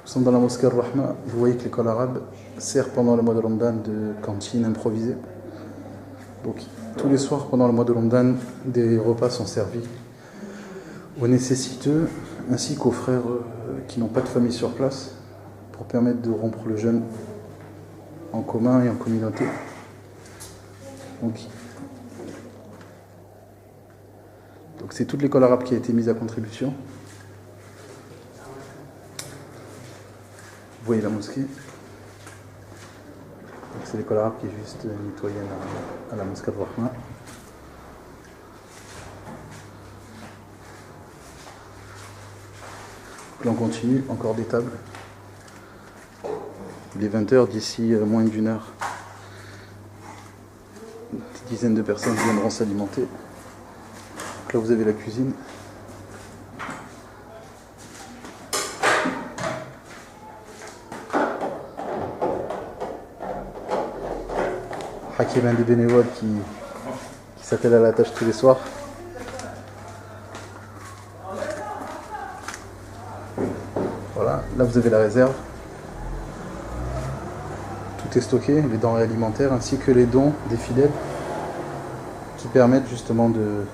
Nous sommes dans la mosquée Al-Rahma. Vous voyez que l'école arabe sert pendant le mois de Ramadan de cantine improvisée. Donc tous les soirs pendant le mois de Ramadan, des repas sont servis aux nécessiteux ainsi qu'aux frères qui n'ont pas de famille sur place pour permettre de rompre le jeûne en commun et en communauté. Donc c'est toute l'école arabe qui a été mise à contribution. Vous voyez la mosquée. C'est l'école arabe qui est juste nettoyée à la mosquée Al-Rahma. Là on continue, encore des tables. Il est 20h, d'ici moins d'une heure. Une petite dizaine de personnes viendront s'alimenter. Donc là vous avez la cuisine. Hakim, un des bénévoles qui s'attelle à la tâche tous les soirs. Voilà, là vous avez la réserve. Tout est stocké, les denrées alimentaires ainsi que les dons des fidèles qui permettent justement de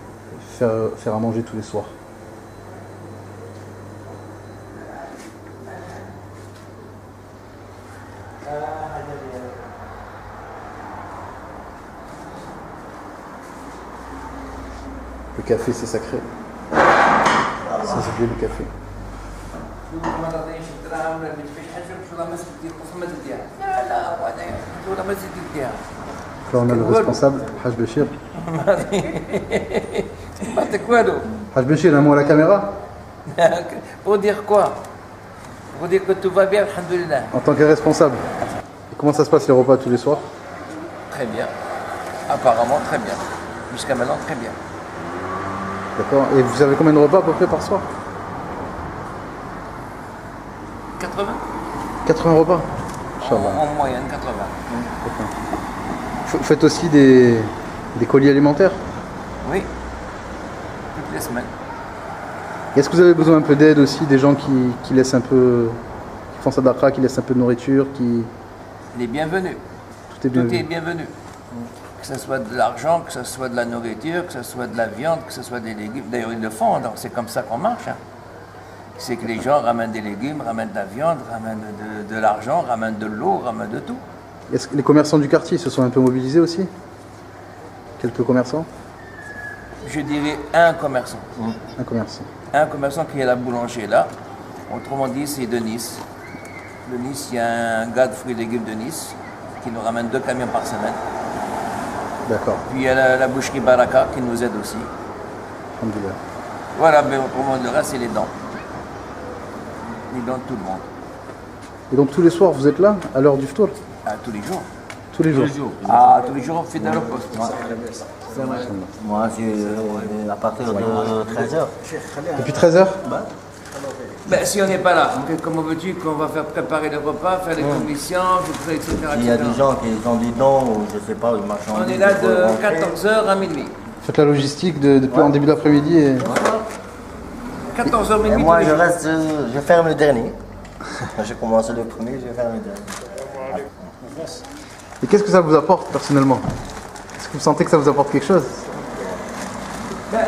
faire à manger tous les soirs. Le café c'est sacré. Ça c'est bien le café. Là on a le responsable, Haj Béchir. Haj Béchir, un mot à la caméra. Pour dire quoi? Pour dire que tout va bien, alhamdoulilah. En tant que responsable, et comment ça se passe les repas tous les soirs? Très bien. Apparemment très bien. Jusqu'à maintenant très bien. D'accord. Et vous avez combien de repas à peu près par soir? 80. 80 repas. En moyenne 80. Vous faites aussi des colis alimentaires? Oui. Toutes les semaines. Est-ce que vous avez besoin un peu d'aide aussi, des gens qui laissent un peu, qui font sadaqa, qui laissent un peu de nourriture, qui... Les bienvenus. Tout est bienvenu. Que ce soit de l'argent, que ce soit de la nourriture, que ce soit de la viande, que ce soit des légumes. D'ailleurs, ils le font, donc c'est comme ça qu'on marche. Hein. C'est que les gens ramènent des légumes, ramènent de la viande, ramènent de l'argent, ramènent de l'eau, ramènent de tout. Est-ce que les commerçants du quartier se sont un peu mobilisés aussi? Quelques commerçants? Je dirais un commerçant. Un commerçant. Un commerçant qui est la boulanger là. Autrement dit, c'est de Nice. De Nice, il y a un gars de fruits et légumes de Nice qui nous ramène 2 camions par semaine. D'accord. Puis il y a la boucherie Baraka qui nous aide aussi. Alhamdoulilah. Voilà, mais autrement le reste, c'est les dents. Les dents de tout le monde. Et donc tous les soirs, vous êtes là, à l'heure du ftour? Ah, tous les jours. Tous les jours. Ah, tous les jours, on fait dans le poste. Moi, c'est à partir de 13h. Depuis 13h? Ben, si on n'est pas là, comment veux-tu qu'on va faire préparer le repas, faire les commissions, etc. Il y a des gens qui ont des dons ou je sais pas, ils marchent en On est là de 14h à minuit. Faites la logistique depuis en début d'après-midi et... 14h minuit. Et moi, je reste, je ferme le dernier. J'ai commencé le premier, je ferme le dernier. Et qu'est-ce que ça vous apporte personnellement? Est-ce que vous sentez que ça vous apporte quelque chose? Ben,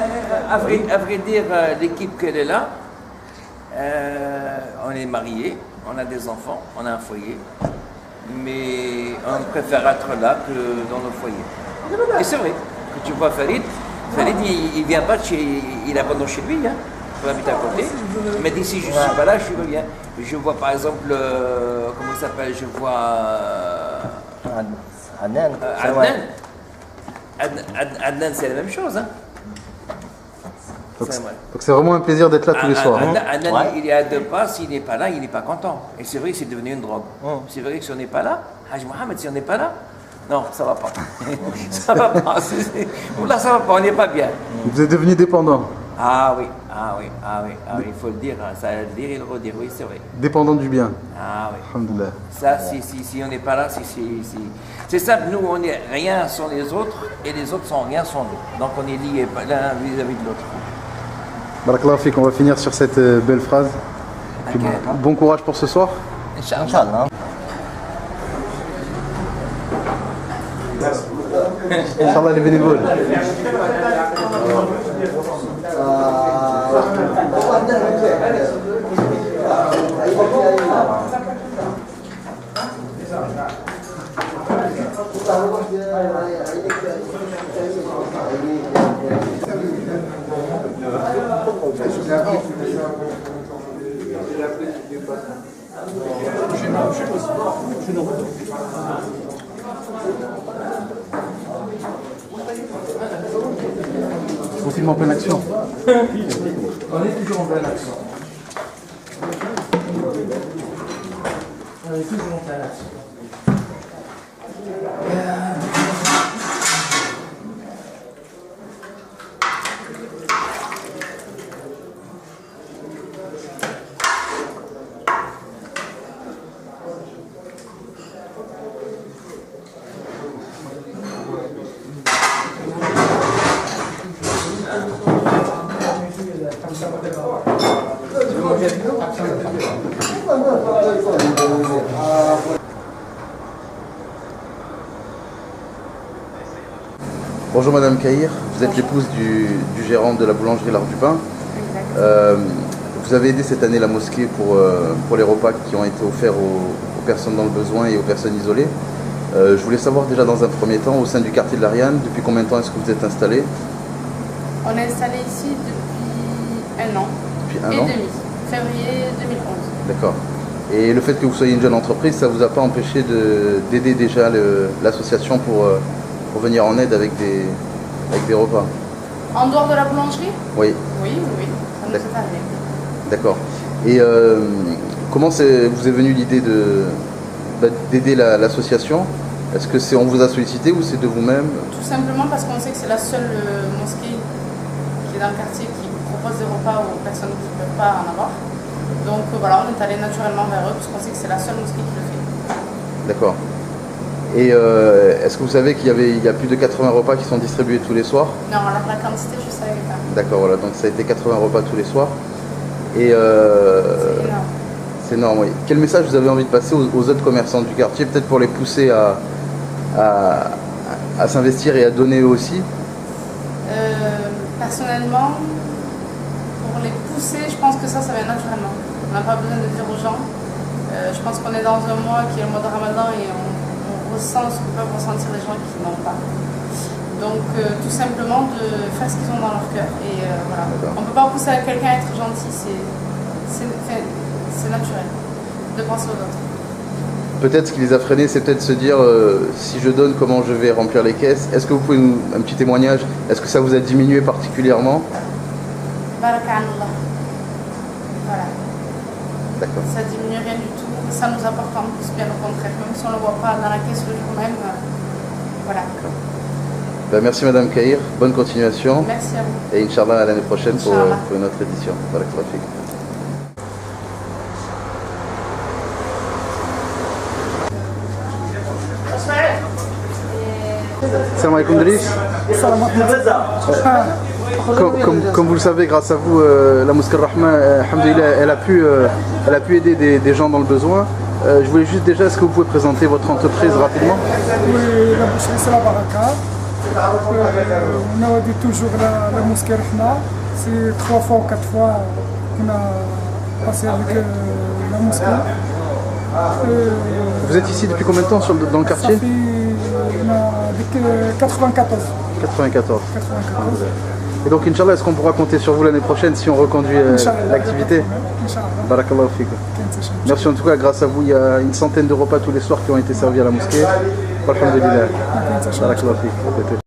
à vrai dire, l'équipe qu'elle est là, on est mariés, on a des enfants, on a un foyer, mais on préfère être là que dans le foyer. Et c'est vrai, que tu vois Farid, il vient pas de chez, il abandonne chez lui, hein, il habite à côté, mais d'ici je suis pas là, je reviens. Je vois par exemple, comment il s'appelle, je vois Adnan. Adnan, c'est la même chose, hein. Donc c'est vraiment un plaisir d'être là tous les soirs. Adnan, il est à 2 pas, s'il n'est pas là, il n'est pas content. Et c'est vrai que c'est devenu une drogue. C'est vrai que si on n'est pas là, Haj Mohamed, si on n'est pas là, non, ça va pas. Ça va pas. Là, ça va pas, on n'est pas bien. Vous êtes devenu dépendant. Ah oui, il faut le dire, hein, ça le dire et le redire, oui, c'est vrai. Dépendant du bien. Ah oui. Alhamdoulilah. Ça, si on n'est pas là, c'est simple, nous, on n'est rien sans les autres et les autres sont rien sans nous. Donc on est liés l'un vis-à-vis de l'autre. Barakallahu fik, on va finir sur cette belle phrase. Puis bon courage pour ce soir. Inch'Allah. Inch'Allah. Inch'Allah les bénévoles. Faut-il en pleine action? On est toujours en pleine action. On est toujours en pleine action. Bonjour Madame Kahir, vous êtes l'épouse du gérant de la boulangerie L'Art du Pain. Vous avez aidé cette année la mosquée pour les repas qui ont été offerts aux personnes dans le besoin et aux personnes isolées. Je voulais savoir déjà dans un premier temps, au sein du quartier de l'Ariane, depuis combien de temps est-ce que vous êtes installé? On est installé ici depuis un an. Depuis un et an demi, février 2011. D'accord. Et le fait que vous soyez une jeune entreprise, ça ne vous a pas empêché d'aider déjà l'association pour venir en aide avec des repas? En dehors de la boulangerie? Oui. Oui, ça nous est arrivé. D'accord. Et comment vous est venue l'idée d'aider l'association? Est-ce que on vous a sollicité ou c'est de vous-même? Tout simplement parce qu'on sait que c'est la seule mosquée qui est dans le quartier qui propose des repas aux personnes qui ne peuvent pas en avoir. Donc voilà, on est allé naturellement vers eux parce qu'on sait que c'est la seule mosquée qui le fait. D'accord. Et est-ce que vous savez qu'il y a plus de 80 repas qui sont distribués tous les soirs? Non, alors la quantité, je ne savais pas. D'accord, voilà, donc ça a été 80 repas tous les soirs. Et c'est énorme. C'est énorme, oui. Quel message vous avez envie de passer aux autres commerçants du quartier, peut-être pour les pousser à s'investir et à donner eux aussi? Personnellement, pour les pousser, je pense que ça vient naturellement. On n'a pas besoin de dire aux gens. Je pense qu'on est dans un mois qui est le mois de Ramadan et on ressent ce que peuvent ressentir les gens qui n'ont pas. Donc tout simplement de faire ce qu'ils ont dans leur cœur. Et voilà. On ne peut pas pousser à quelqu'un à être gentil, c'est naturel de penser aux autres. Peut-être ce qui les a freinés, c'est peut-être se dire si je donne, comment je vais remplir les caisses. Est-ce que vous pouvez un petit témoignage? Est-ce que ça vous a diminué particulièrement? Barakallah. Voilà. D'accord. Ça diminue rien du tout. Ça nous apporte en plus, bien au contraire. Même si on ne le voit pas dans la caisse le jour même. Voilà. Ben, merci Madame Kahir, bonne continuation. Merci à vous. Et Inch'Allah à l'année prochaine pour Inch'Allah. une autre édition. Barakallah fik. Salam alaikum Driss. Comme vous le savez, grâce à vous, la mosquée Rahma, alhamdoulilah, elle a pu aider des gens dans le besoin. Je voulais juste déjà, est-ce que vous pouvez présenter votre entreprise rapidement? Oui, la boucherie c'est la Baraka. On a dit toujours la mosquée Rahma. C'est 3 fois ou 4 fois qu'on a passé avec la mosquée. Vous êtes ici depuis combien de temps dans le quartier? Ça fait depuis 94. 94. Et donc, Inch'Allah, est-ce qu'on pourra compter sur vous l'année prochaine si on reconduit l'activité? Barakallahu fikum. Merci en tout cas, grâce à vous, il y a une centaine de repas tous les soirs qui ont été servis à la mosquée. Alhamdulillah. Barakallahu fikum.